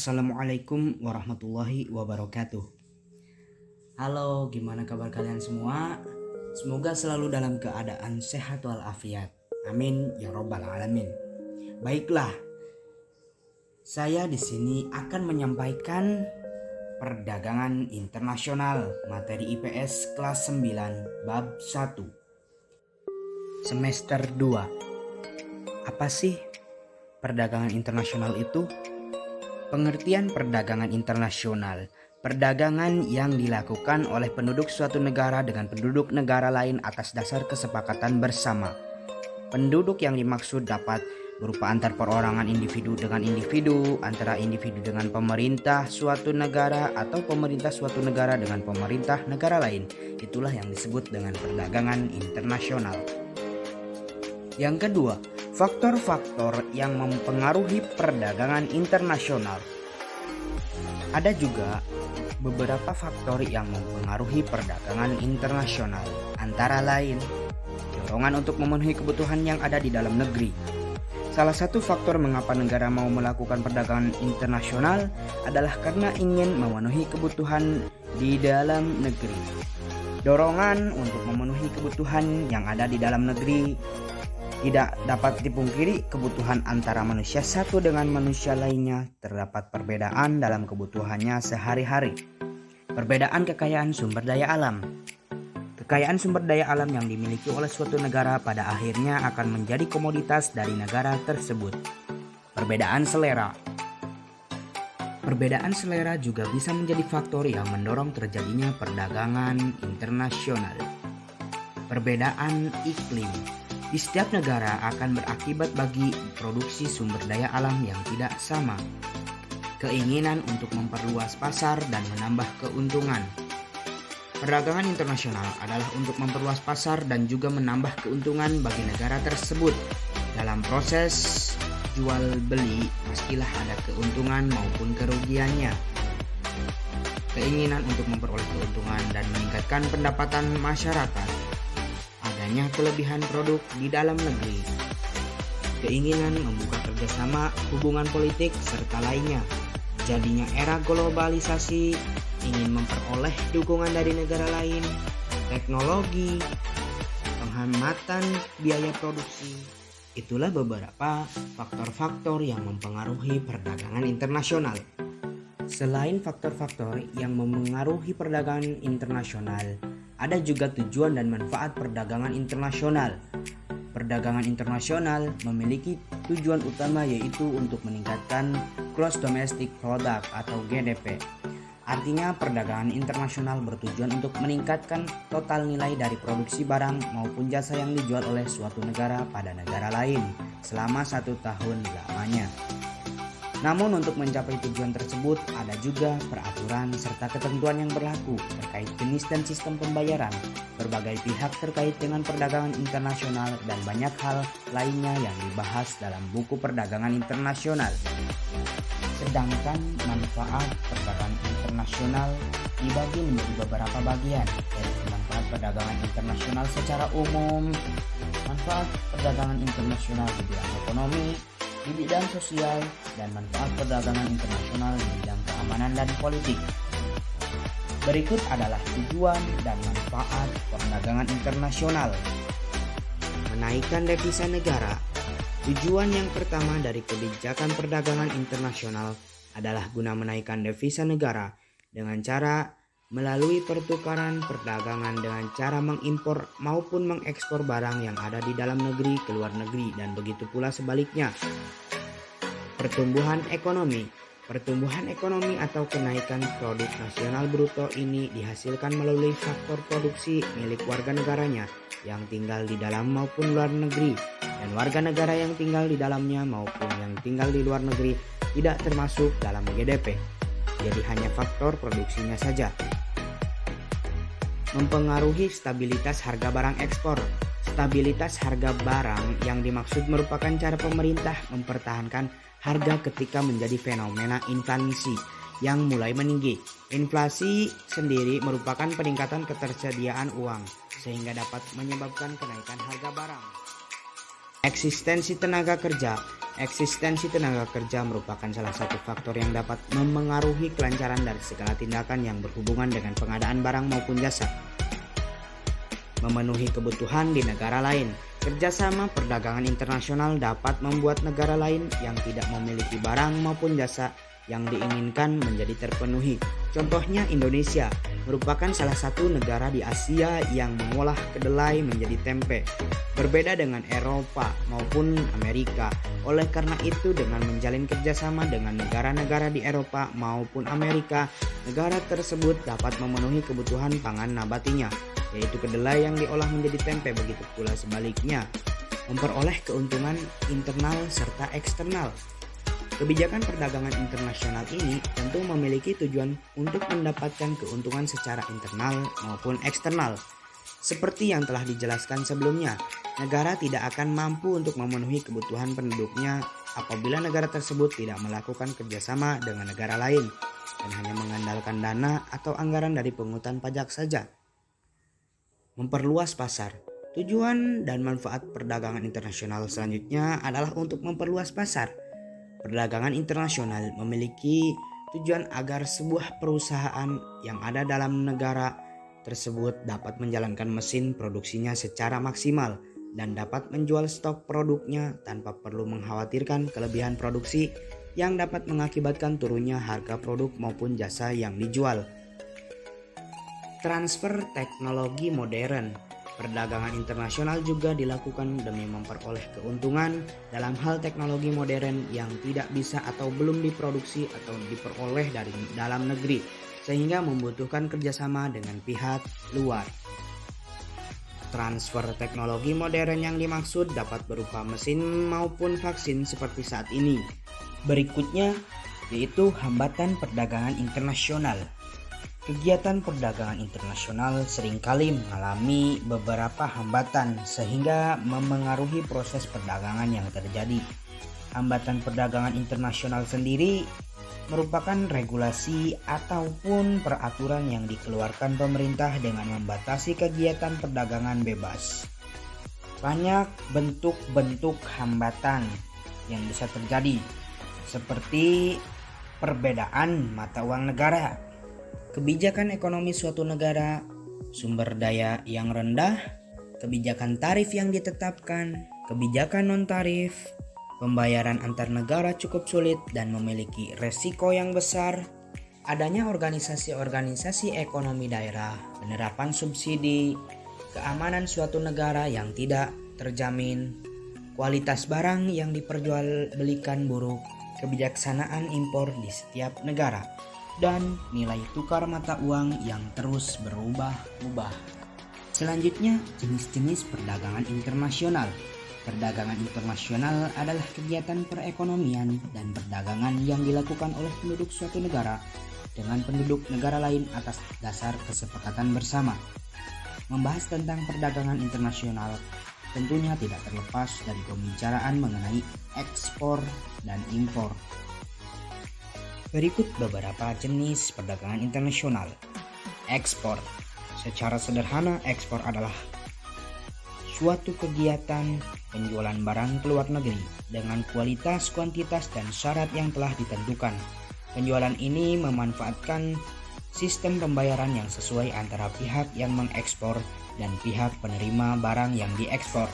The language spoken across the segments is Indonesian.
Assalamualaikum warahmatullahi wabarakatuh. Halo, gimana kabar kalian semua? Semoga selalu dalam keadaan sehat walafiat. Amin ya robbal alamin. Baiklah, saya di sini akan menyampaikan perdagangan internasional materi IPS kelas 9 bab 1 semester 2. Apa sih perdagangan internasional itu? Pengertian perdagangan internasional, perdagangan yang dilakukan oleh penduduk suatu negara dengan penduduk negara lain atas dasar kesepakatan bersama. Penduduk yang dimaksud dapat berupa antar perorangan individu dengan individu, antara individu dengan pemerintah suatu negara, atau pemerintah suatu negara dengan pemerintah negara lain. Itulah yang disebut dengan perdagangan internasional. Yang kedua, faktor-faktor yang mempengaruhi perdagangan internasional. Ada juga beberapa faktor yang mempengaruhi perdagangan internasional, antara lain dorongan untuk memenuhi kebutuhan yang ada di dalam negeri. Salah satu faktor mengapa negara mau melakukan perdagangan internasional adalah karena ingin memenuhi kebutuhan di dalam negeri. Dorongan untuk memenuhi kebutuhan yang ada di dalam negeri. Tidak dapat dipungkiri, kebutuhan antara manusia satu dengan manusia lainnya terdapat perbedaan dalam kebutuhannya sehari-hari. Perbedaan kekayaan sumber daya alam. Kekayaan sumber daya alam yang dimiliki oleh suatu negara pada akhirnya akan menjadi komoditas dari negara tersebut. Perbedaan selera. Perbedaan selera juga bisa menjadi faktor yang mendorong terjadinya perdagangan internasional. Perbedaan iklim. Di setiap negara akan berakibat bagi produksi sumber daya alam yang tidak sama. Keinginan untuk memperluas pasar dan menambah keuntungan. Perdagangan internasional adalah untuk memperluas pasar dan juga menambah keuntungan bagi negara tersebut. Dalam proses jual beli, pastilah ada keuntungan maupun kerugiannya. Keinginan untuk memperoleh keuntungan dan meningkatkan pendapatan masyarakat. Adanya kelebihan produk di dalam negeri, keinginan membuka kerjasama, hubungan politik, serta lainnya. Jadinya era globalisasi, ingin memperoleh dukungan dari negara lain, teknologi, penghematan biaya produksi. Itulah beberapa faktor-faktor yang mempengaruhi perdagangan internasional. Selain faktor-faktor yang memengaruhi perdagangan internasional, ada juga tujuan dan manfaat perdagangan internasional. Perdagangan internasional memiliki tujuan utama yaitu untuk meningkatkan Gross Domestic Product atau GDP. Artinya perdagangan internasional bertujuan untuk meningkatkan total nilai dari produksi barang maupun jasa yang dijual oleh suatu negara pada negara lain selama 1 tahun lamanya. Namun untuk mencapai tujuan tersebut ada juga peraturan serta ketentuan yang berlaku terkait jenis dan sistem pembayaran, berbagai pihak terkait dengan perdagangan internasional dan banyak hal lainnya yang dibahas dalam buku perdagangan internasional. Sedangkan manfaat perdagangan internasional dibagi menjadi beberapa bagian, yaitu manfaat perdagangan internasional secara umum, manfaat perdagangan internasional di bidang ekonomi, di bidang sosial, dan manfaat perdagangan internasional di bidang keamanan dan politik. Berikut adalah tujuan dan manfaat perdagangan internasional. Menaikkan devisa negara. Tujuan yang pertama dari kebijakan perdagangan internasional adalah guna menaikkan devisa negara dengan cara melalui pertukaran perdagangan dengan cara mengimpor maupun mengekspor barang yang ada di dalam negeri ke luar negeri, dan begitu pula sebaliknya. Pertumbuhan ekonomi. Pertumbuhan ekonomi atau kenaikan produk nasional bruto ini dihasilkan melalui faktor produksi milik warga negaranya yang tinggal di dalam maupun luar negeri, dan warga negara yang tinggal di dalamnya maupun yang tinggal di luar negeri tidak termasuk dalam GDP. Jadi hanya faktor produksinya saja. Mempengaruhi stabilitas harga barang ekspor. Stabilitas harga barang yang dimaksud merupakan cara pemerintah mempertahankan harga ketika menjadi fenomena inflasi yang mulai meninggi. Inflasi sendiri merupakan peningkatan ketersediaan uang sehingga dapat menyebabkan kenaikan harga barang. Eksistensi tenaga kerja. Eksistensi tenaga kerja merupakan salah satu faktor yang dapat memengaruhi kelancaran dari segala tindakan yang berhubungan dengan pengadaan barang maupun jasa. Memenuhi kebutuhan di negara lain. Kerjasama perdagangan internasional dapat membuat negara lain yang tidak memiliki barang maupun jasa yang diinginkan menjadi terpenuhi. Contohnya Indonesia merupakan salah satu negara di Asia yang mengolah kedelai menjadi tempe. Berbeda dengan Eropa maupun Amerika. Oleh karena itu, dengan menjalin kerjasama dengan negara-negara di Eropa maupun Amerika, negara tersebut dapat memenuhi kebutuhan pangan nabatinya, yaitu kedelai yang diolah menjadi tempe. Begitu pula sebaliknya, memperoleh keuntungan internal serta eksternal. Kebijakan perdagangan internasional ini tentu memiliki tujuan untuk mendapatkan keuntungan secara internal maupun eksternal. Seperti yang telah dijelaskan sebelumnya, negara tidak akan mampu untuk memenuhi kebutuhan penduduknya apabila negara tersebut tidak melakukan kerjasama dengan negara lain dan hanya mengandalkan dana atau anggaran dari pungutan pajak saja. Memperluas pasar. Tujuan dan manfaat perdagangan internasional selanjutnya adalah untuk memperluas pasar. Perdagangan internasional memiliki tujuan agar sebuah perusahaan yang ada dalam negara tersebut dapat menjalankan mesin produksinya secara maksimal dan dapat menjual stok produknya tanpa perlu mengkhawatirkan kelebihan produksi yang dapat mengakibatkan turunnya harga produk maupun jasa yang dijual. Transfer teknologi modern. Perdagangan internasional juga dilakukan demi memperoleh keuntungan dalam hal teknologi modern yang tidak bisa atau belum diproduksi atau diperoleh dari dalam negeri, sehingga membutuhkan kerjasama dengan pihak luar. Transfer teknologi modern yang dimaksud dapat berupa mesin maupun vaksin seperti saat ini. Berikutnya yaitu hambatan perdagangan internasional. Kegiatan perdagangan internasional seringkali mengalami beberapa hambatan sehingga memengaruhi proses perdagangan yang terjadi. Hambatan perdagangan internasional sendiri merupakan regulasi ataupun peraturan yang dikeluarkan pemerintah dengan membatasi kegiatan perdagangan bebas. Banyak bentuk-bentuk hambatan yang bisa terjadi, seperti perbedaan mata uang negara, kebijakan ekonomi suatu negara, sumber daya yang rendah, kebijakan tarif yang ditetapkan, kebijakan non-tarif, pembayaran antar negara cukup sulit dan memiliki resiko yang besar, adanya organisasi-organisasi ekonomi daerah, penerapan subsidi, keamanan suatu negara yang tidak terjamin, kualitas barang yang diperjualbelikan buruk, kebijaksanaan impor di setiap negara, dan nilai tukar mata uang yang terus berubah-ubah. Selanjutnya, jenis-jenis perdagangan internasional. Perdagangan internasional adalah kegiatan perekonomian dan perdagangan yang dilakukan oleh penduduk suatu negara dengan penduduk negara lain atas dasar kesepakatan bersama. Membahas tentang perdagangan internasional tentunya tidak terlepas dari pembicaraan mengenai ekspor dan impor. Berikut beberapa jenis perdagangan internasional. Ekspor. Secara sederhana, ekspor adalah suatu kegiatan penjualan barang ke luar negeri dengan kualitas, kuantitas, dan syarat yang telah ditentukan. Penjualan ini memanfaatkan sistem pembayaran yang sesuai antara pihak yang mengekspor dan pihak penerima barang yang diekspor.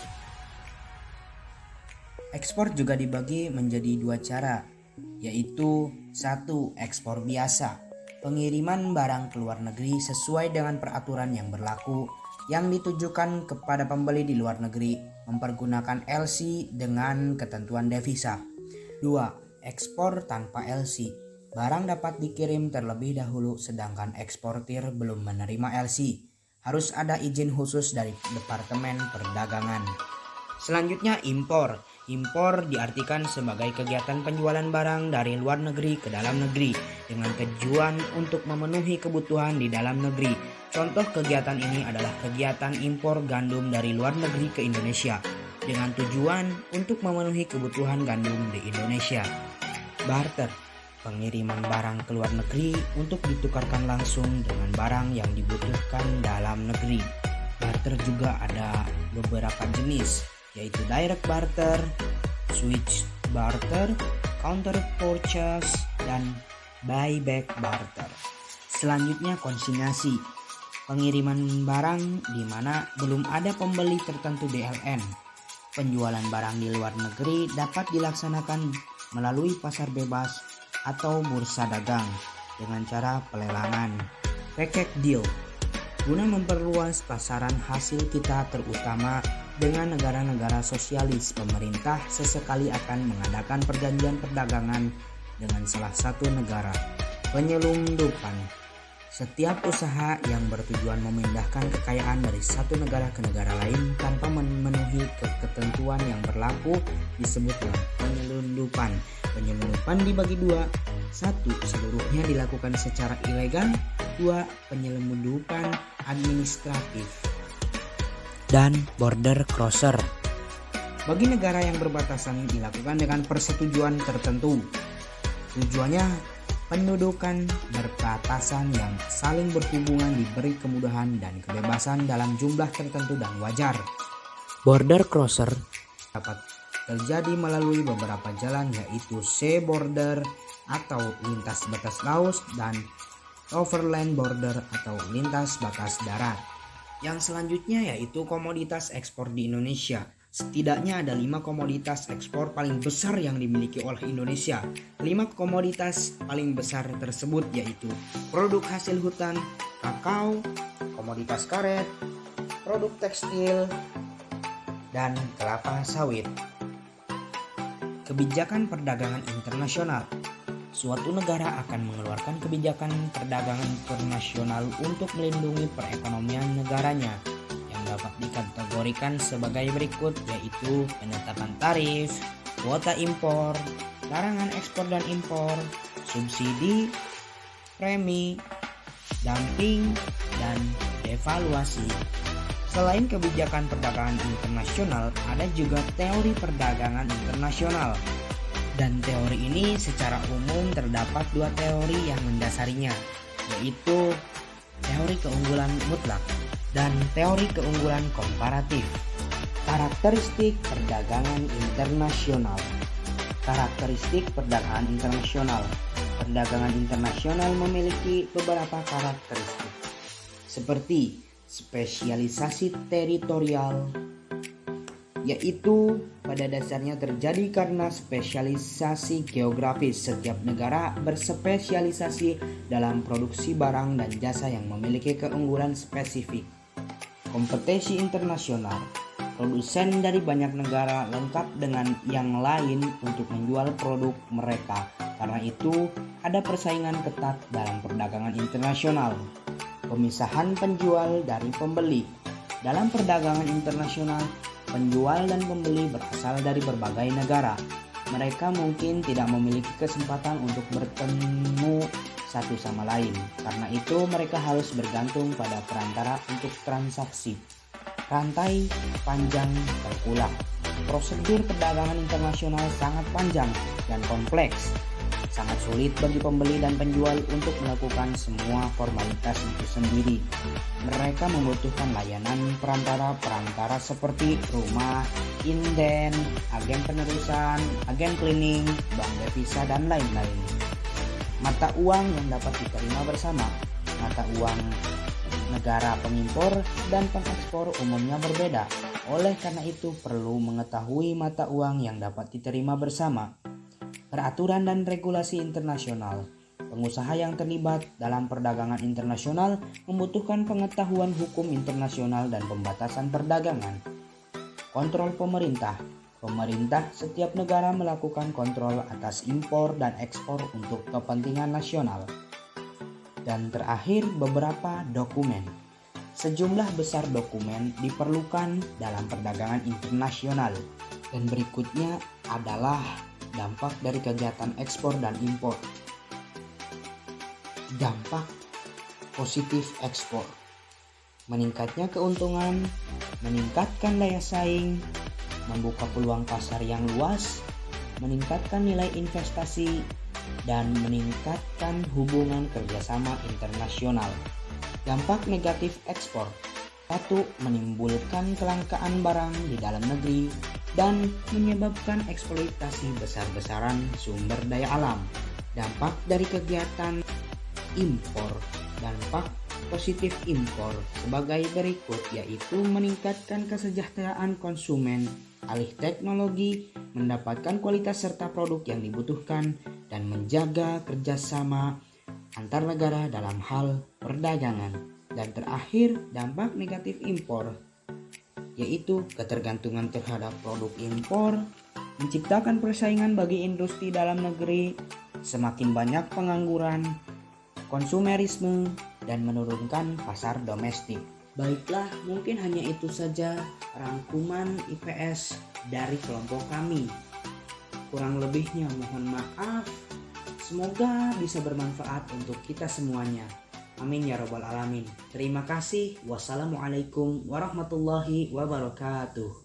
Ekspor juga dibagi menjadi dua cara, yaitu 1. Ekspor biasa, pengiriman barang ke luar negeri sesuai dengan peraturan yang berlaku yang ditujukan kepada pembeli di luar negeri mempergunakan LC dengan ketentuan devisa. 2. Ekspor tanpa LC, barang dapat dikirim terlebih dahulu sedangkan eksportir belum menerima LC. Harus ada izin khusus dari Departemen Perdagangan. Selanjutnya impor. Impor diartikan sebagai kegiatan penjualan barang dari luar negeri ke dalam negeri dengan tujuan untuk memenuhi kebutuhan di dalam negeri. Contoh kegiatan ini adalah kegiatan impor gandum dari luar negeri ke Indonesia dengan tujuan untuk memenuhi kebutuhan gandum di Indonesia. Barter, pengiriman barang ke luar negeri untuk ditukarkan langsung dengan barang yang dibutuhkan dalam negeri. Barter juga ada beberapa jenis, yaitu direct barter, switch barter, counter purchase, dan buyback barter. Selanjutnya konsinyasi, pengiriman barang di mana belum ada pembeli tertentu BLN. Penjualan barang di luar negeri dapat dilaksanakan melalui pasar bebas atau bursa dagang dengan cara pelelangan. Package deal, guna memperluas pasaran hasil kita terutama dengan negara-negara sosialis, pemerintah sesekali akan mengadakan perjanjian perdagangan dengan salah satu negara. Penyelundupan, setiap usaha yang bertujuan memindahkan kekayaan dari satu negara ke negara lain tanpa memenuhi ketentuan yang berlaku disebut dengan penyelundupan. Penyelundupan dibagi dua: 1. Seluruhnya dilakukan secara ilegal. 2. Penyelundupan administratif. Dan border crosser, bagi negara yang berbatasan dilakukan dengan persetujuan tertentu. Tujuannya pendudukan berbatasan yang saling berhubungan diberi kemudahan dan kebebasan dalam jumlah tertentu dan wajar. Border crosser dapat terjadi melalui beberapa jalan, yaitu sea border atau lintas batas laut dan overland border atau lintas batas darat. Yang selanjutnya yaitu komoditas ekspor di Indonesia. Setidaknya ada 5 komoditas ekspor paling besar yang dimiliki oleh Indonesia. 5 komoditas paling besar tersebut yaitu produk hasil hutan, kakao, komoditas karet, produk tekstil, dan kelapa sawit. Kebijakan perdagangan internasional. Suatu negara akan mengeluarkan kebijakan perdagangan internasional untuk melindungi perekonomian negaranya, dapat dikategorikan sebagai berikut, yaitu penetapan tarif, kuota impor, larangan ekspor dan impor, subsidi, premi, dumping, dan devaluasi. Selain kebijakan perdagangan internasional, ada juga teori perdagangan internasional. Dan teori ini secara umum terdapat 2 teori yang mendasarinya, yaitu teori keunggulan mutlak dan teori keunggulan komparatif. Karakteristik perdagangan internasional. Karakteristik perdagangan internasional. Perdagangan internasional memiliki beberapa karakteristik, seperti spesialisasi teritorial, yaitu pada dasarnya terjadi karena spesialisasi geografis. Setiap negara berspesialisasi dalam produksi barang dan jasa yang memiliki keunggulan spesifik. Kompetisi internasional, produsen dari banyak negara lengkap dengan yang lain untuk menjual produk mereka. Karena itu, ada persaingan ketat dalam perdagangan internasional. Pemisahan penjual dari pembeli. Dalam perdagangan internasional, penjual dan pembeli berasal dari berbagai negara. Mereka mungkin tidak memiliki kesempatan untuk bertemu satu sama lain. Karena itu mereka harus bergantung pada perantara untuk transaksi. Rantai panjang terulang. Prosedur perdagangan internasional sangat panjang dan kompleks. Sangat sulit bagi pembeli dan penjual untuk melakukan semua formalitas itu sendiri. Mereka membutuhkan layanan perantara-perantara seperti rumah, inden, agen penerusan, agen cleaning, bank devisa, dan lain-lain. Mata uang yang dapat diterima bersama. Mata uang negara pengimpor dan pengekspor umumnya berbeda. Oleh karena itu perlu mengetahui mata uang yang dapat diterima bersama. Peraturan dan regulasi internasional. Pengusaha yang terlibat dalam perdagangan internasional membutuhkan pengetahuan hukum internasional dan pembatasan perdagangan. Kontrol pemerintah. Pemerintah setiap negara melakukan kontrol atas impor dan ekspor untuk kepentingan nasional. Dan terakhir, beberapa dokumen. Sejumlah besar dokumen diperlukan dalam perdagangan internasional. Dan berikutnya adalah dampak dari kegiatan ekspor dan impor. Dampak positif ekspor. Meningkatnya keuntungan, meningkatkan daya saing, membuka peluang pasar yang luas, meningkatkan nilai investasi, dan meningkatkan hubungan kerjasama internasional. Dampak negatif ekspor. 1. Menimbulkan kelangkaan barang di dalam negeri. dan menyebabkan eksploitasi besar-besaran sumber daya alam. Dampak dari kegiatan impor. Dampak positif impor sebagai berikut, yaitu meningkatkan kesejahteraan konsumen, alih teknologi, mendapatkan kualitas serta produk yang dibutuhkan, dan menjaga kerjasama antar negara dalam hal perdagangan. Dan terakhir, dampak negatif impor, yaitu ketergantungan terhadap produk impor, menciptakan persaingan bagi industri dalam negeri, semakin banyak pengangguran, konsumerisme, dan menurunkan pasar domestik. Baiklah, mungkin hanya itu saja rangkuman IPS dari kelompok kami. Kurang lebihnya mohon maaf. Semoga bisa bermanfaat untuk kita semuanya. Amin ya robbal alamin. Terima kasih. Wassalamualaikum warahmatullahi wabarakatuh.